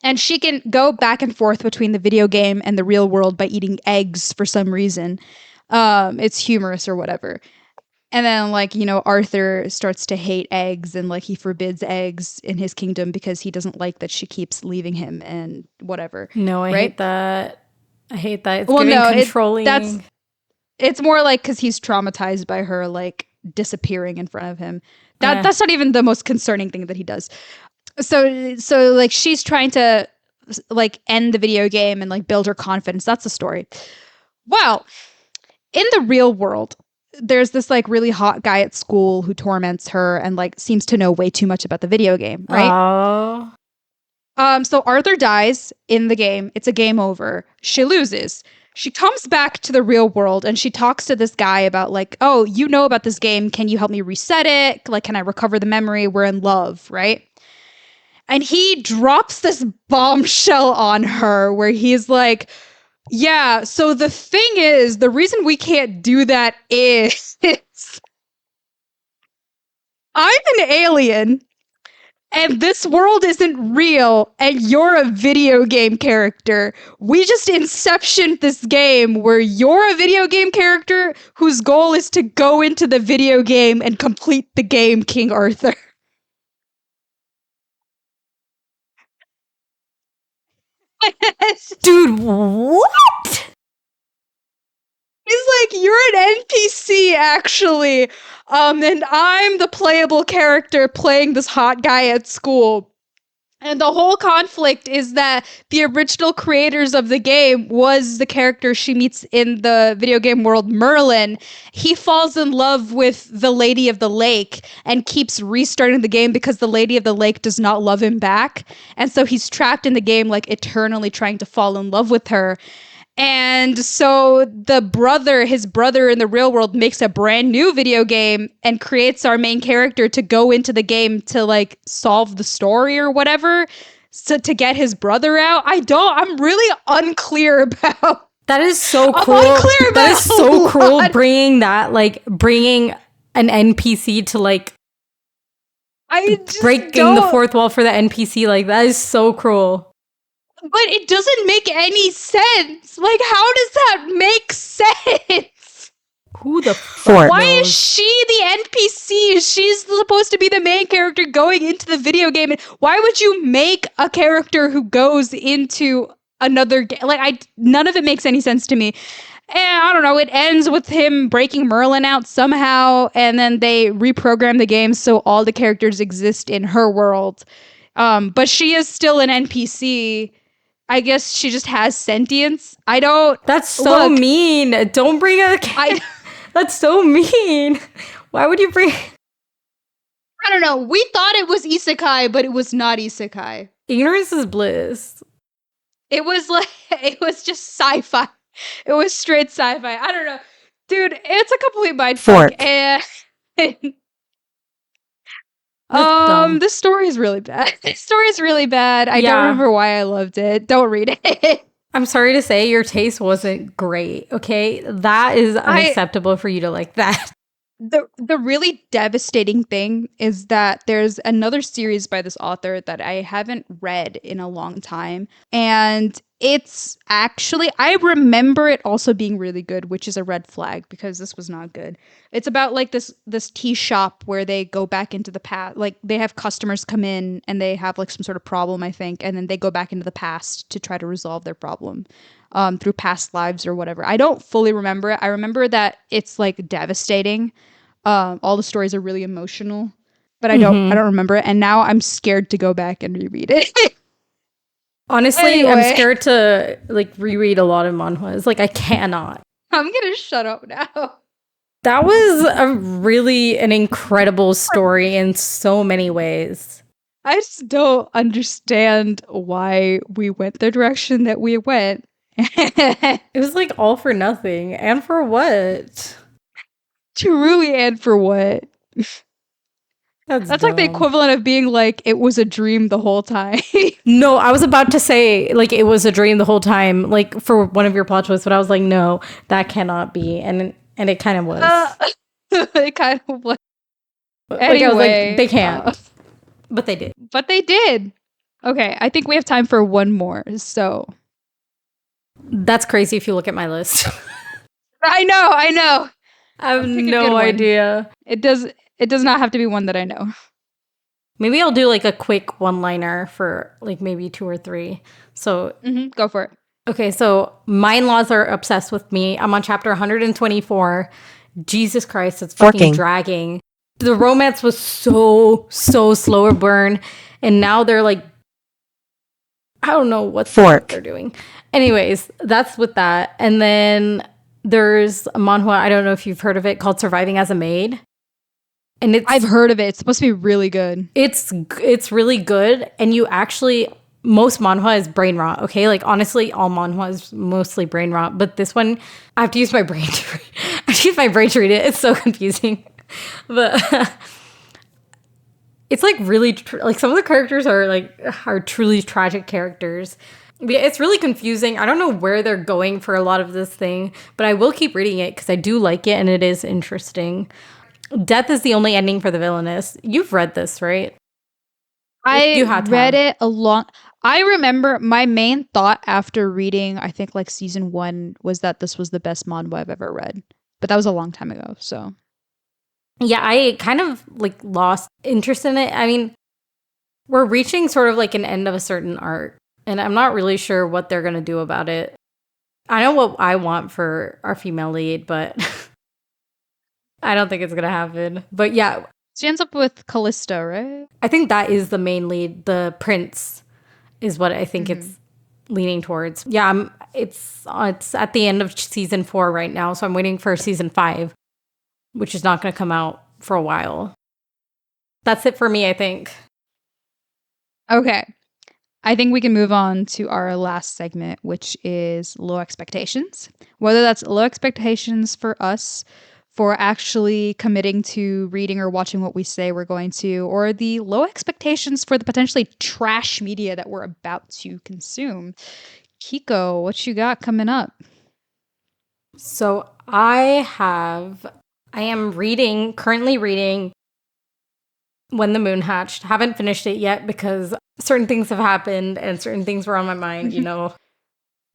And she can go back and forth between the video game and the real world by eating eggs for some reason. It's humorous or whatever. And then, like, you know, Arthur starts to hate eggs and, like, he forbids eggs in his kingdom because he doesn't like that she keeps leaving him and whatever. No, I right? hate that. I hate that. It's controlling. It's more like because he's traumatized by her, like, disappearing in front of him. That's not even the most concerning thing that he does. So like, she's trying to, like, end the video game and, like, build her confidence. That's the story. Well, in the real world, there's this, like, really hot guy at school who torments her and, like, seems to know way too much about the video game, right? Oh. So Arthur dies in the game. It's a game over. She loses. She comes back to the real world and she talks to this guy about, like, oh, you know about this game. Can you help me reset it? Like, can I recover the memory? We're in love, right? And he drops this bombshell on her where he's like, yeah, so the thing is, the reason we can't do that is I'm an alien and this world isn't real and you're a video game character. We just inceptioned this game where you're a video game character whose goal is to go into the video game and complete the game, King Arthur. Dude, what? He's like, you're an NPC, actually. And I'm the playable character playing this hot guy at school. And the whole conflict is that the original creators of the game was the character she meets in the video game world, Merlin. He falls in love with the Lady of the Lake and keeps restarting the game because the Lady of the Lake does not love him back. And so he's trapped in the game, like, eternally trying to fall in love with her. And so his brother in the real world makes a brand new video game and creates our main character to go into the game to, like, solve the story or whatever. So to get his brother out. I'm really unclear about. That is so cool. That is so cool bringing an NPC to, like, breaking the fourth wall for the NPC. Like, that is so cruel. But it doesn't make any sense. Like, how does that make sense? Who the fuck Why knows? is she the NPC? She's supposed to be the main character going into the video game. And why would you make a character who goes into another game? Like, none of it makes any sense to me. And I don't know, it ends with him breaking Merlin out somehow, and then they reprogram the game so all the characters exist in her world. But she is still an NPC. I guess she just has sentience. I don't. That's so Look, mean. Don't bring a. I That's so mean. Why would you bring? I don't know. We thought it was isekai, but it was not isekai. Ignorance is bliss. It was like it was just sci-fi. It was straight sci-fi. I don't know, dude. It's a complete mind fuck. And That's dumb. this story is really bad. This story is really bad. I don't Yeah. remember why I loved it. Don't read it. I'm sorry to say your taste wasn't great. Okay, that is unacceptable for you to like that. The really devastating thing is that there's another series by this author that I haven't read in a long time, and it's actually, I remember it also being really good, which is a red flag because this was not good. It's about like this tea shop where they go back into the past, like they have customers come in and they have like some sort of problem, I think, and then they go back into the past to try to resolve their problem. Through past lives or whatever. I don't fully remember it. I remember that it's like devastating. All the stories are really emotional, but I don't remember it. And now I'm scared to go back and reread it. Honestly, I'm scared to like reread a lot of manhwas. Like I cannot. I'm gonna shut up now. That was an incredible story in so many ways. I just don't understand why we went the direction that we went. It was like all for nothing. And for what? Truly, and for what? That's like the equivalent of being like, it was a dream the whole time. No, I was about to say, like, it was a dream the whole time, like, for one of your plot twists, but I was like, no, that cannot be. And it kind of was. It kind of was. Anyway, like, I was like, they can't. But they did. But they did. Okay, I think we have time for one more, so. That's crazy if you look at my list. I know. I have no idea. It does not have to be one that I know. Maybe I'll do like a quick one-liner for like maybe 2 or 3. So go for it. Okay, so my in-laws are obsessed with me. I'm on chapter 124. Jesus Christ, it's fucking dragging. The romance was so slower burn, and now they're like, I don't know what they're doing. Anyways, that's with that. And then there's a manhwa, I don't know if you've heard of it, called Surviving as a Maid. And I've heard of it. It's supposed to be really good. It's really good, and you actually, most manhwa is brain rot, okay? Like honestly, all manhwa is mostly brain rot, but this one I have to use my brain to read. I have to use my brain to read it. It's so confusing. But it's like really like some of the characters are truly tragic characters. It's really confusing. I don't know where they're going for a lot of this thing, but I will keep reading it because I do like it and it is interesting. Death is the only ending for the villainess. You've read this, right? I read it a long. I remember my main thought after reading, I think like season 1, was that this was the best manhwa I've ever read. But that was a long time ago, so. Yeah, I kind of like lost interest in it. I mean, we're reaching sort of like an end of a certain arc, and I'm not really sure what they're going to do about it. I know what I want for our female lead, but I don't think it's going to happen. But yeah. She ends up with Callista, right? I think that is the main lead. The prince is what I think it's leaning towards. Yeah, it's at the end of season 4 right now, so I'm waiting for season 5, which is not going to come out for a while. That's it for me, I think. Okay. I think we can move on to our last segment, which is low expectations. Whether that's low expectations for us for actually committing to reading or watching what we say we're going to, or the low expectations for the potentially trash media that we're about to consume. Kiko, what you got coming up? So I am currently reading When the Moon Hatched. Haven't finished it yet because certain things have happened and certain things were on my mind, you know.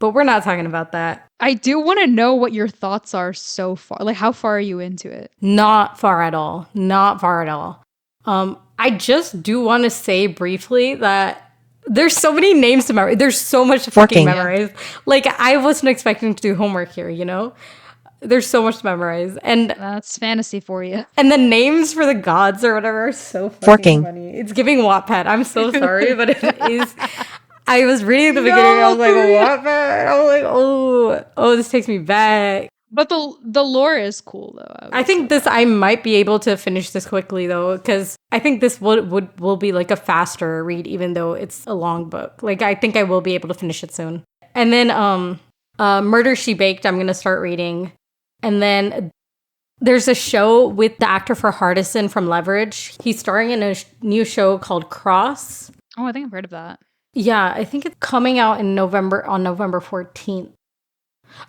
But we're not talking about that. I do want to know what your thoughts are so far. Like, how far are you into it? Not far at all. Not far at all. I just do want to say briefly that there's so many names to memorize. There's so much to fucking memorize. Like, I wasn't expecting to do homework here, you know? There's so much to memorize. And that's fantasy for you. And the names for the gods or whatever are so fucking funny. It's giving Wattpad. I'm so sorry, but it is. I was reading the beginning. I was like, what, man? I was like, oh, this takes me back. But the lore is cool though. I think I might be able to finish this quickly though, because I think this will be like a faster read, even though it's a long book. Like I think I will be able to finish it soon. And then Murder, She Baked, I'm gonna start reading. And then there's a show with the actor for Hardison from Leverage. He's starring in a new show called Cross. Oh, I think I've heard of that. Yeah, I think it's coming out in November, on November 14th.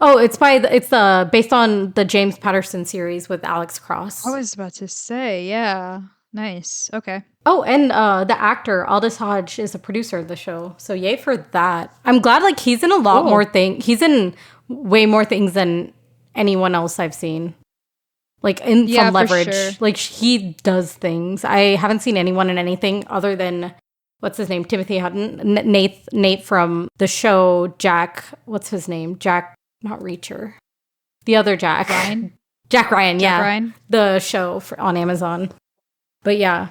Oh, it's based on the James Patterson series with Alex Cross. I was about to say, yeah. Nice. Okay. Oh, and the actor Aldous Hodge is a producer of the show. So yay for that. I'm glad like he's in a lot more things. He's in way more things than anyone else I've seen. Like from Leverage. Sure. Like he does things. I haven't seen anyone in anything other than what's his name? Timothy Hutton. Nate from the show Jack. What's his name? Jack, not Reacher. The other Jack. Ryan? Jack Ryan, yeah. Ryan? The show on Amazon. But yeah.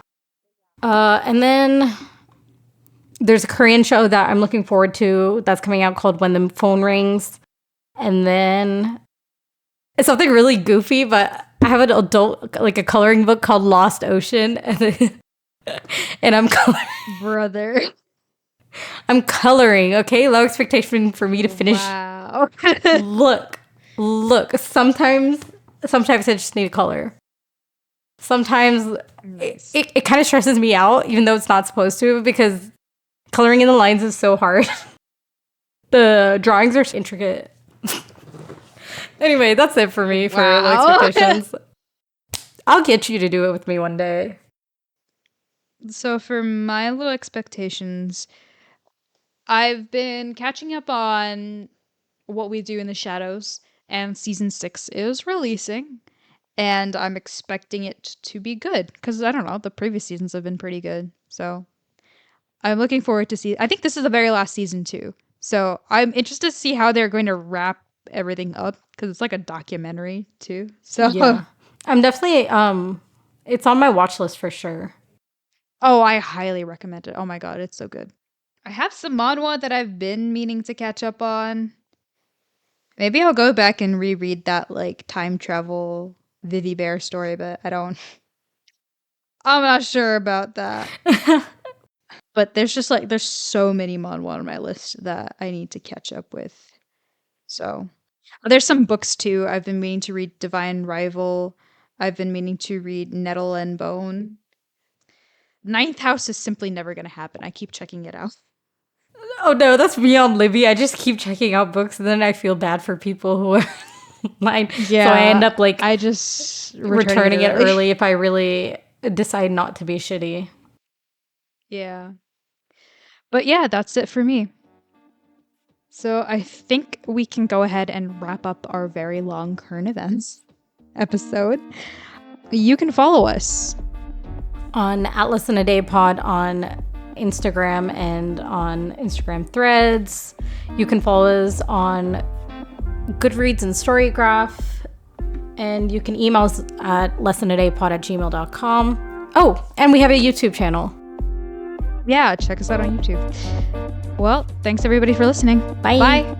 And then there's a Korean show that I'm looking forward to that's coming out called When the Phone Rings. And then it's something really goofy, but I have an adult, like a coloring book called Lost Ocean. And I'm coloring. Brother. I'm coloring, okay? Low expectation for me to finish. Wow. Look. Sometimes I just need to color. Sometimes it kind of stresses me out, even though it's not supposed to, because coloring in the lines is so hard. The drawings are intricate. Anyway, that's it for me for low expectations. I'll get you to do it with me one day. So for my little expectations, I've been catching up on What We Do in the Shadows, and season 6 is releasing, and I'm expecting it to be good because I don't know, the previous seasons have been pretty good. So I'm looking forward to see. I think this is the very last season too. So I'm interested to see how they're going to wrap everything up because it's like a documentary too. So yeah, I'm definitely it's on my watch list for sure. Oh, I highly recommend it. Oh my god, it's so good. I have some manhwa that I've been meaning to catch up on. Maybe I'll go back and reread that like time travel Vivi Bear story, but I'm not sure about that. But there's so many manhwa on my list that I need to catch up with. So there's some books too. I've been meaning to read Divine Rival. I've been meaning to read Nettle and Bone. Ninth House is simply never going to happen. I keep checking it out. Oh no, that's me on Libby. I just keep checking out books, and then I feel bad for people who are online. Yeah, so I end up like I just returning it early if I really decide not to be shitty. Yeah. But yeah, that's it for me. So I think we can go ahead and wrap up our very long current events episode. You can follow us on Atlas in a Day Pod on Instagram and on Instagram Threads. You can follow us on Goodreads and Storygraph, and you can email us at lessonadaypod@gmail.com. Oh, and we have a YouTube channel. Yeah, check us out on YouTube. Well, thanks everybody for listening. Bye. Bye.